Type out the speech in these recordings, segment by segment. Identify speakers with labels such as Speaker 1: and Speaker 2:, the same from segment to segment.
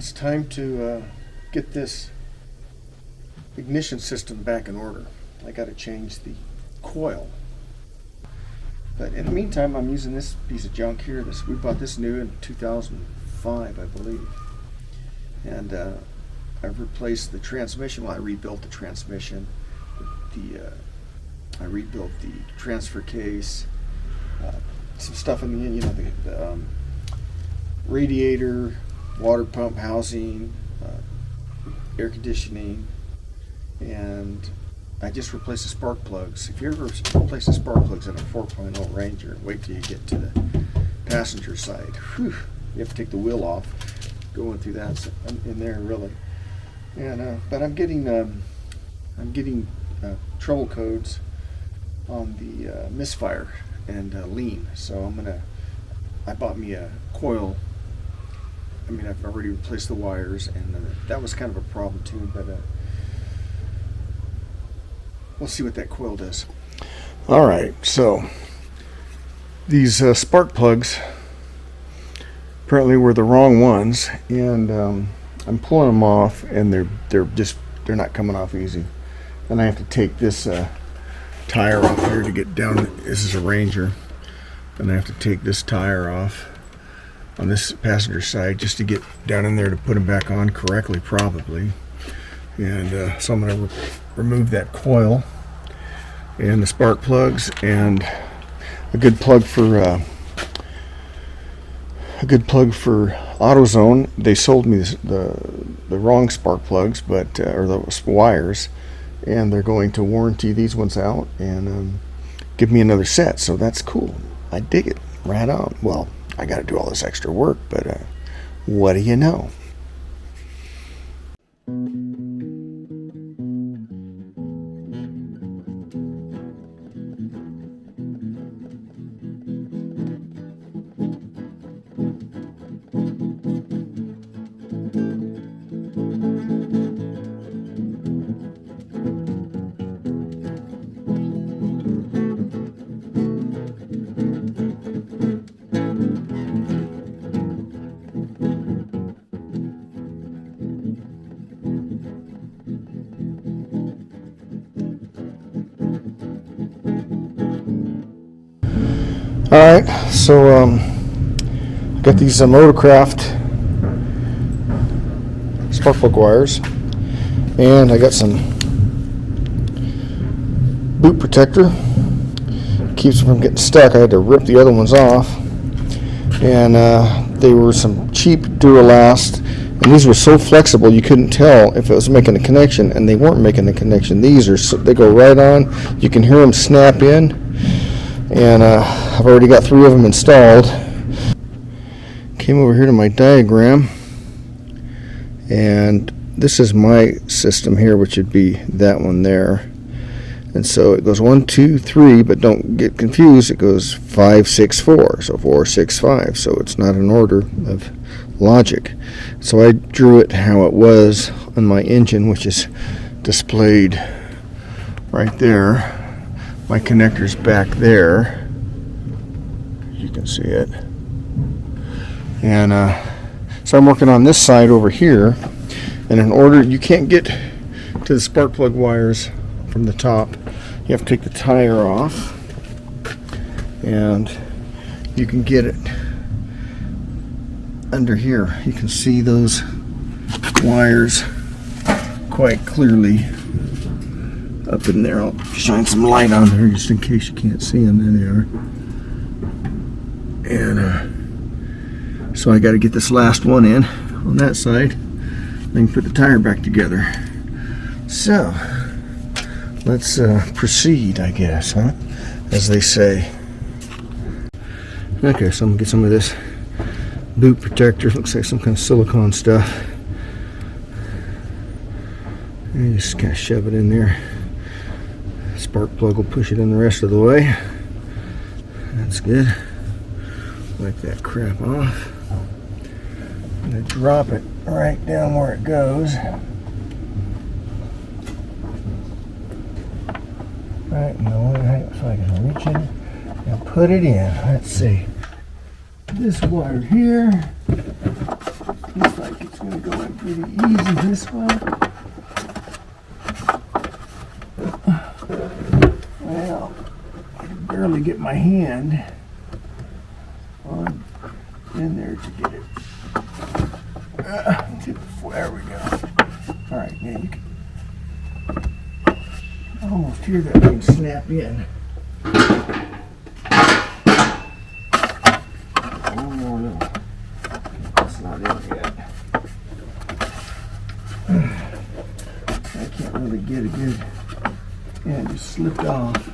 Speaker 1: It's time to get this ignition system back in order. I got to change the coil. But in the meantime, I'm using this piece of junk here. We bought this new in 2005, I believe. And I've replaced the transmission. Well, I rebuilt the transmission. I rebuilt the transfer case. Some stuff in the the radiator, water pump housing, air conditioning, and I just replaced the spark plugs. If you ever replace the spark plugs in a 4.0 Ranger, wait till you get to the passenger side. Whew, you have to take the wheel off. Going through that in there really, and but I'm getting trouble codes on the Misfire and lean. So I bought me a coil. I mean, I've already replaced the wires, and that was kind of a problem too, but we'll see what that coil does. All right, so these spark plugs apparently were the wrong ones, and I'm pulling them off, and they're not coming off easy. And I have to take this tire off here to get down. This is a Ranger, and I have to take this tire off on this passenger side just to get down in there to put them back on correctly, probably. And so I'm going to remove that coil and the spark plugs, and a good plug for AutoZone. They sold me the wrong spark plugs, but or the wires, and they're going to warranty these ones out and give me another set. So that's cool. I dig it. Right on. Well, I got to do all this extra work, but what do you know? Alright, so I got these MotorCraft spark plug wires, and I got some boot protector. Keeps them from getting stuck. I had to rip the other ones off, and they were some cheap Duralast, and these were so flexible you couldn't tell if it was making a connection, and they weren't making a connection. They go right on. You can hear them snap in. And I've already got 3 of them installed. Came over here to my diagram, and this is my system here, which would be that one there. And so it goes 1, 2, 3, but don't get confused. It goes 5, 6, 4. So 4, 6, 5. So it's not an order of logic. So I drew it how it was on my engine, which is displayed right there. My connector's back there. You can see it. And so I'm working on this side over here. And in order, you can't get to the spark plug wires from the top. You have to take the tire off. And you can get it under here. You can see those wires quite clearly up in there. I'll shine some light on there just in case you can't see them. There they are. And so I got to get this last one in on that side. Then put the tire back together. So let's proceed, I guess, huh? As they say. Okay, so I'm gonna get some of this boot protector. Looks like some kind of silicone stuff. And just kind of shove it in there. Spark plug will push it in the rest of the way. That's good. Wipe that crap off. I'm going to drop it right down where it goes. Right in the way, so I can reach in and put it in. Let's see. This wire here. Looks like it's going to go in pretty easy this way. Well, I can barely get my hand on in there to get it. There we go. All right, now you can almost hear that thing snap in. One more little. It's not in yet. I can't really get a good. Yeah, it just slipped off.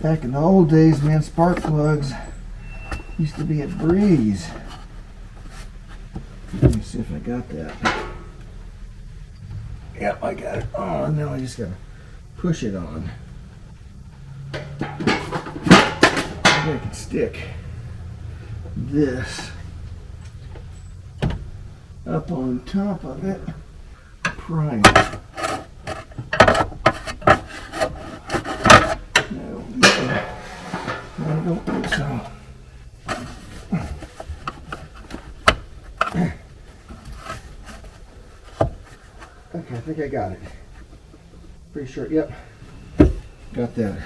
Speaker 1: Back in the old days, man, spark plugs used to be a breeze. Let me see if I got that. Yep, I got it. Oh, now I just gotta push it on. Maybe I can stick this up on top of it. Pry it. I don't think so. Okay, I think I got it. Pretty sure, yep. Got that.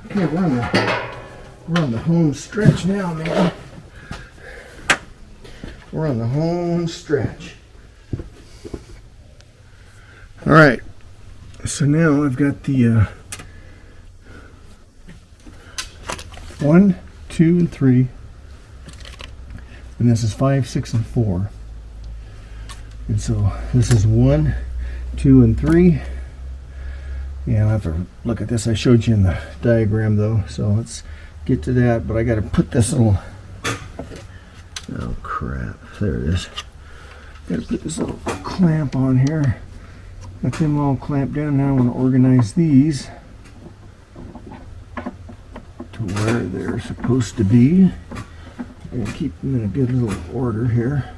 Speaker 1: Okay, we're on the home stretch now, man. We're on the home stretch. All right. So now I've got the 1, 2, and 3, and this is 5, 6, and 4. And so this is 1, 2, and 3. Yeah, I'll have to look at this. I showed you in the diagram though, so let's get to that. But I got to put this little. Oh crap! There it is. Got to put this little clamp on here. Got them all clamped down. Now I want to organize these to where they're supposed to be. And keep them in a good little order here,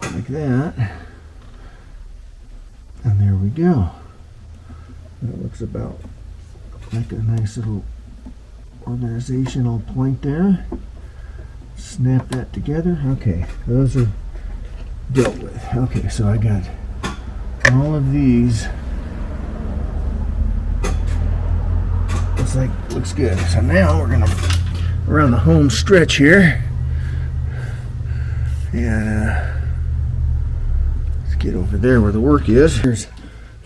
Speaker 1: like that. And there we go. That looks about like a nice little organizational point there. Snap that together. Okay, those are dealt with. Okay, so I got all of these. Looks good. So now we're on the home stretch here, and let's get over there where the work is. Here's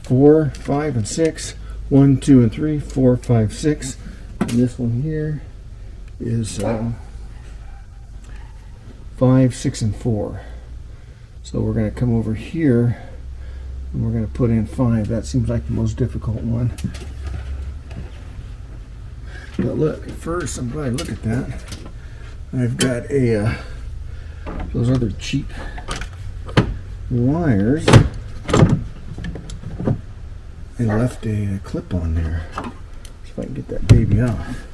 Speaker 1: 4, 5, and 6. 1, 2, and 3. 4, 5, 6. And this one here is 5, 6, and 4. So we're going to come over here and we're going to put in 5. That seems like the most difficult one. But look, first, I'm glad I look at that. I've got those other cheap wires. I left a clip on there. See if I can get that baby off.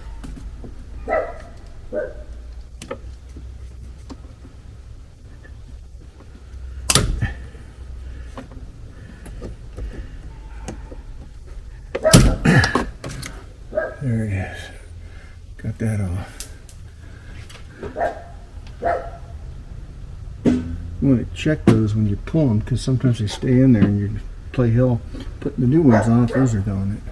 Speaker 1: There it is. Got that off. You want to check those when you pull them, because sometimes they stay in there and you play hell putting the new ones on if those are going it.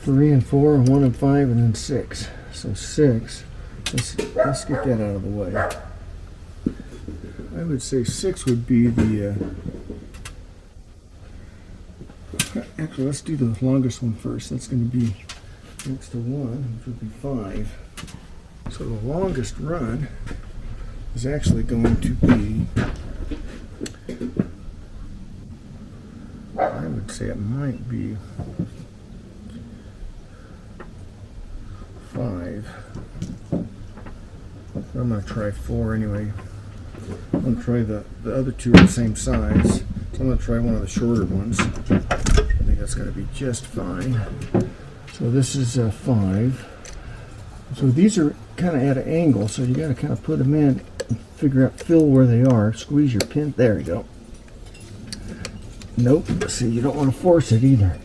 Speaker 1: 3 and 4, 1 and 5, and then 6. So 6. Let's get that out of the way. I would say 6 would be the. Actually, let's do the longest one first. That's going to be next to 1, which would be 5. So the longest run is actually going to be, I would say it might be 5. So I'm going to try 4 anyway. I'm going to try the other two are the same size. So I'm going to try one of the shorter ones. I think that's going to be just fine. So this is 5. So these are kind of at an angle, so you got to kind of put them in and figure out, feel where they are. Squeeze your pin. There you go. Nope. See, you don't want to force it either.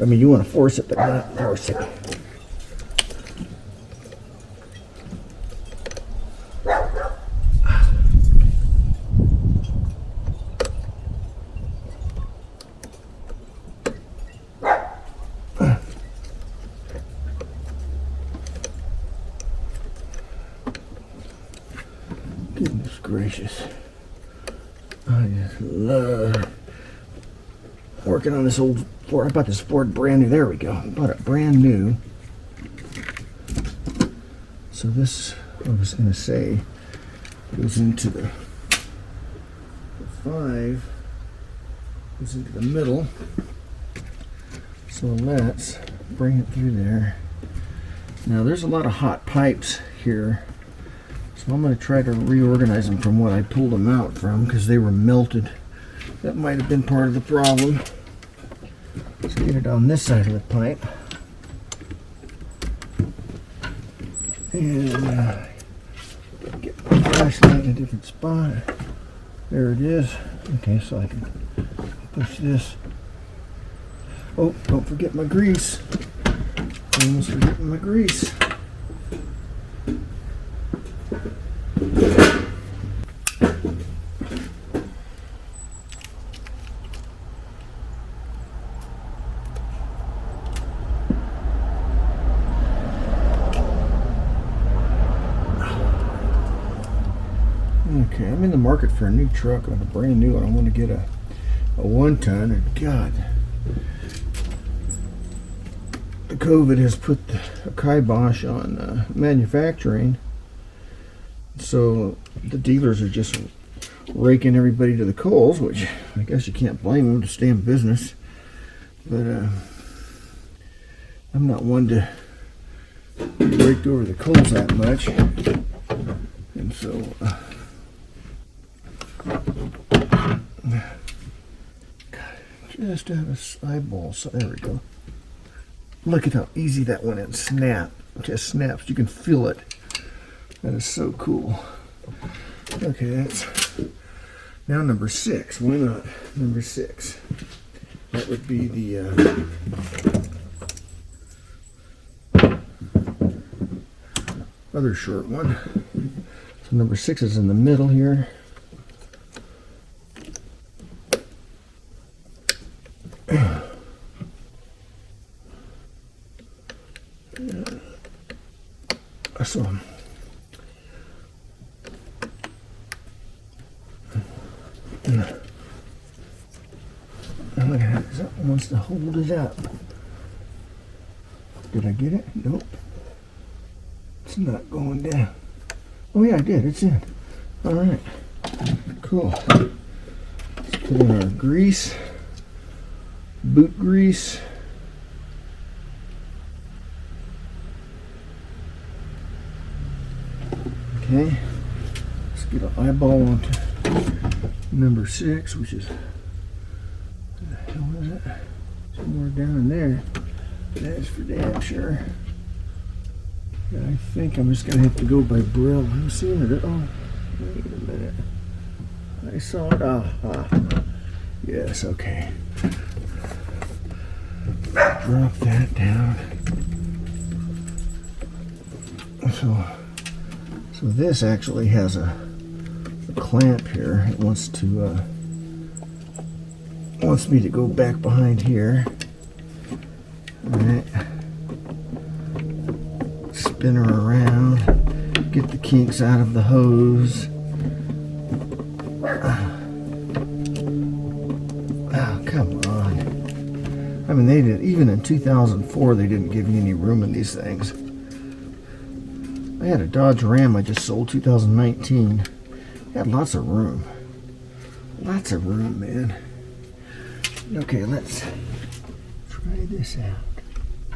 Speaker 1: I mean, you want to force it, but not force it. Goodness gracious. I just love working on this old Ford. I bought this Ford brand new. There we go. I bought it brand new. So this, I was going to say, goes into the 5, goes into the middle. So let's bring it through there. Now there's a lot of hot pipes here. So I'm going to try to reorganize them from what I pulled them out from, because they were melted. That might have been part of the problem. Let's get it on this side of the pipe. And get my flashlight in a different spot. There it is. Okay, so I can push this. Oh, don't forget my grease. I almost forgetting my grease. Okay, I'm in the market for a new truck, like a brand new one. I want to get a 1-ton, and God, the COVID has put a kibosh on manufacturing. So the dealers are just raking everybody to the coals, which I guess you can't blame them to stay in business. But I'm not one to be raked over the coals that much, and so. Just have a eyeball, so there we go. Look at how easy that went in. Snap. It just snaps. You can feel it. That is so cool. Okay, that's now number 6. Why not? Number 6. That would be the other short one. So number 6 is in the middle here. So look at that. That wants to hold it up. Did I get it? Nope. It's not going down. Oh yeah, I did. It's in. All right. Cool. Let's put in our grease. Boot grease. Okay, let's get an eyeball onto number 6, which is, what the hell is it? Somewhere down in there. That's for damn sure. I think I'm just going to have to go by Brill. I'm seeing it. Oh, wait a minute. I saw it. Aha. Yes, okay. Drop that down. So this actually has a clamp here. It wants me to go back behind here. All right. Spin her around. Get the kinks out of the hose. Oh, come on. I mean, they did, even in 2004, they didn't give you any room in these things. I had a Dodge Ram I just sold, 2019. It had lots of room. Lots of room, man. Okay, let's try this out.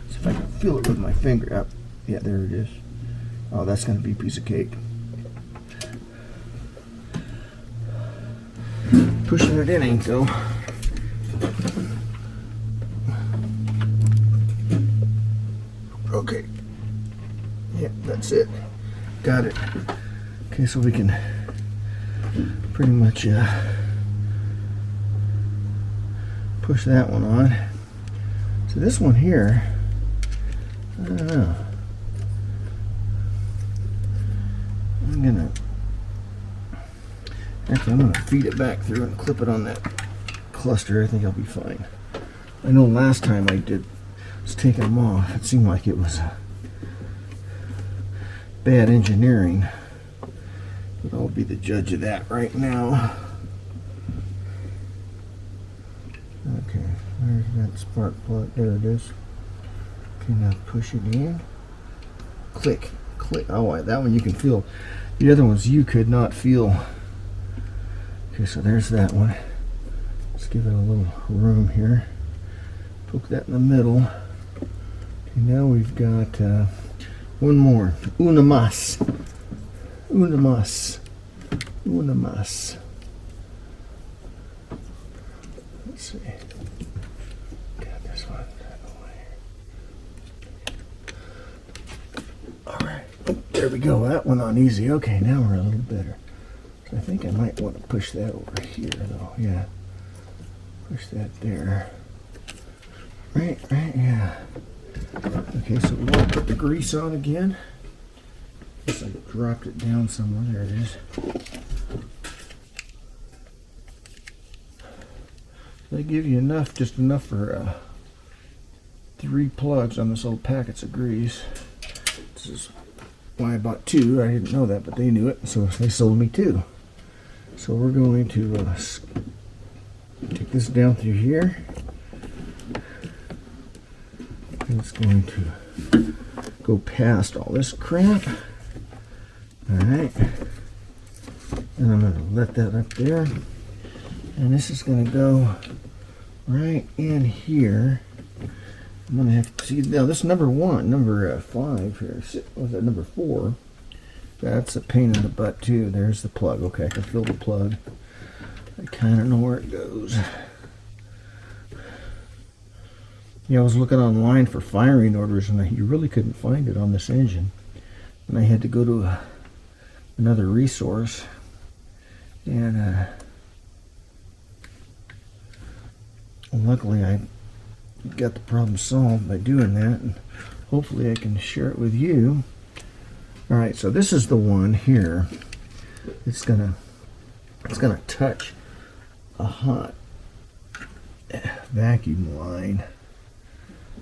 Speaker 1: See if I can feel it with my finger. Up. Yeah, there it is. Oh, that's going to be a piece of cake. Pushing it in ain't though. Okay. Yeah, that's it. Got it. Okay, so we can pretty much push that one on. So this one here, I don't know. I'm gonna feed it back through and clip it on that cluster. I think I'll be fine. I know last time I was taking them off, it seemed like it was bad engineering, but I'll be the judge of that right now. Okay, there's that spark plug. There it is. Okay, now push it in. Click, click. Oh, that one you can feel. The other ones you could not feel. Okay, so there's that one. Let's give it a little room here. Poke that in the middle. Okay, now we've got one more. Una más. Una más. Una más. Let's see. Got this one out of the way. Alright. Oh, there we go. That went on easy. Okay, now we're a little better. So I think I might want to push that over here, though. Yeah. Push that there. Right, yeah. Okay, so we want to put the grease on again. Guess I dropped it down somewhere. There it is. They give you enough, just enough for 3 plugs on this little packets of grease. This is why I bought 2. I didn't know that, but they knew it, so they sold me 2. So we're going to take this down through here. And it's going to go past all this crap. Alright. And I'm going to let that up there. And this is going to go right in here. I'm going to have to see, now this number 5 here, was that number 4? That's a pain in the butt too. There's the plug. Okay, I can feel the plug. I kind of know where it goes. Yeah, I was looking online for firing orders and you really couldn't find it on this engine. And I had to go to another resource. And luckily I got the problem solved by doing that. And hopefully I can share it with you. Alright, so this is the one here. It's gonna touch a hot vacuum line.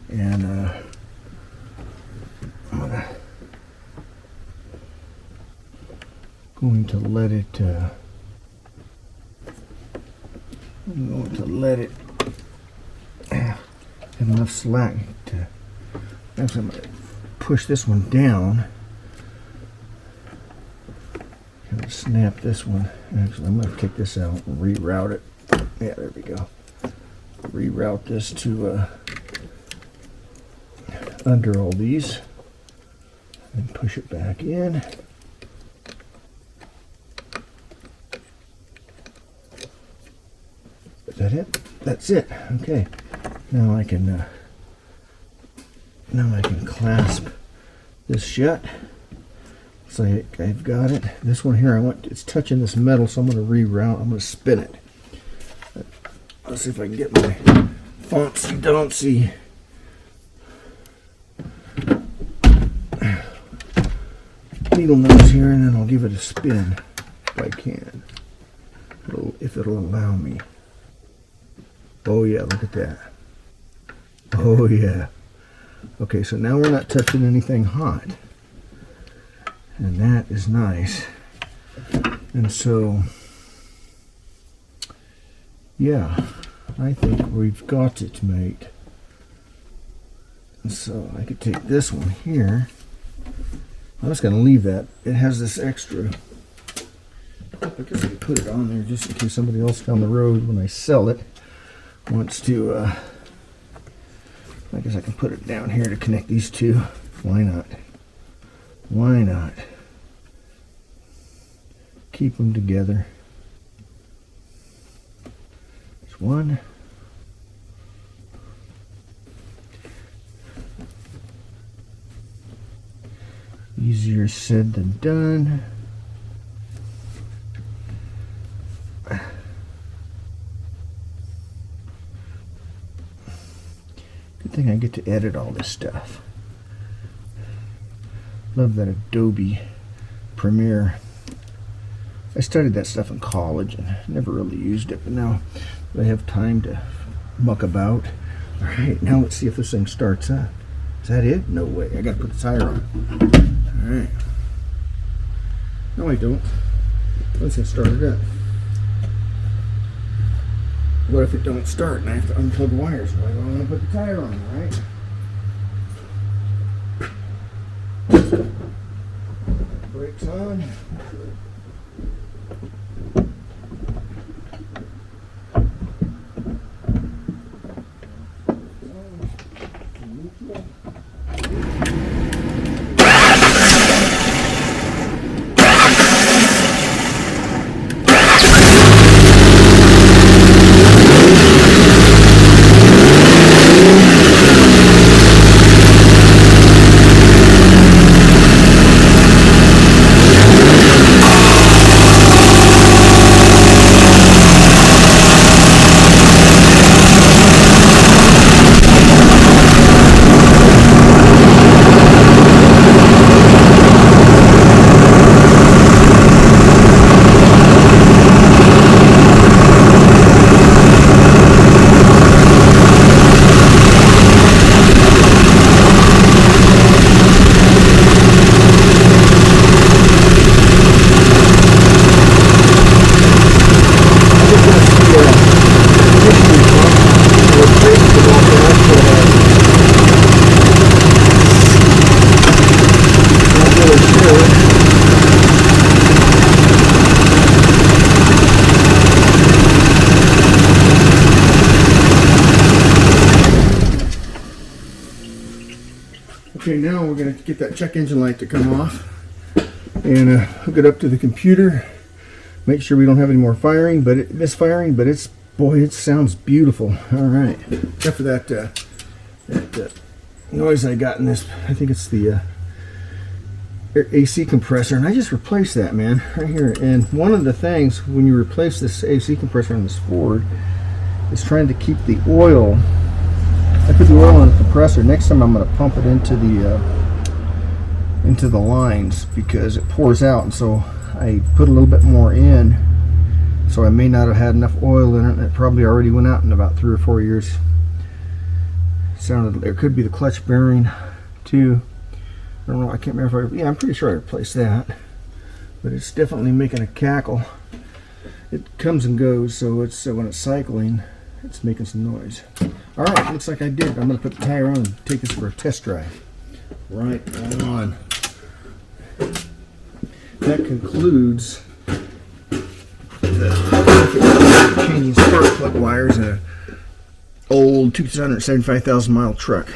Speaker 1: And I'm going to let it have enough slack to actually I'm going to push this one down. I'm going to snap this one. Actually, I'm going to take this out and reroute it. Yeah, there we go. Reroute this to under all these and push it back in. Is that it? That's it. Okay. Now I can clasp this shut. So I've got it. This one here, it's touching this metal, so I'm going to reroute. I'm going to spin it. Let's see if I can get my fancy dancy needle nose here, and then I'll give it a spin if I can, if it'll allow me. Oh yeah, look at that. Oh yeah. Okay, so now we're not touching anything hot, and that is nice. And so yeah, I think we've got it, mate. And so I could take this one here. I'm just going to leave that. It has this extra. I guess I could put it on there just in case somebody else down the road when I sell it wants to. I guess I can put it down here to connect these two. Why not? Why not? Keep them together. There's one. Easier said than done. Good thing I get to edit all this stuff. Love that Adobe Premiere. I studied that stuff in college and never really used it, but now I have time to muck about. All right, now let's see if this thing starts up. Is that it? No way. I gotta put the tire on. All right. No, I don't. Let's get started up. What if it don't start and I have to unplug wires? Why do I want to put the tire on, right? Brakes on. Okay, now we're going to get that check engine light to come off and hook it up to the computer. Make sure we don't have any more firing, but misfiring, but it's, boy, it sounds beautiful. All right, except for that noise I got in this. I think it's the AC compressor, and I just replaced that, man, right here. And one of the things when you replace this AC compressor on this Ford is trying to keep the oil. I put the oil on the compressor. Next time I'm going to pump it into the lines because it pours out, and so I put a little bit more in. So I may not have had enough oil in it, and it probably already went out in about 3 or 4 years. Sounded, it could be the clutch bearing too. I don't know. I can't remember if I'm pretty sure I replaced that, but it's definitely making a cackle. It comes and goes, so it's when it's cycling, it's making some noise. All right, looks like I did. I'm going to put the tire on and take this for a test drive. Right on. That concludes the changing spark plug wires in an old 275,000 mile truck.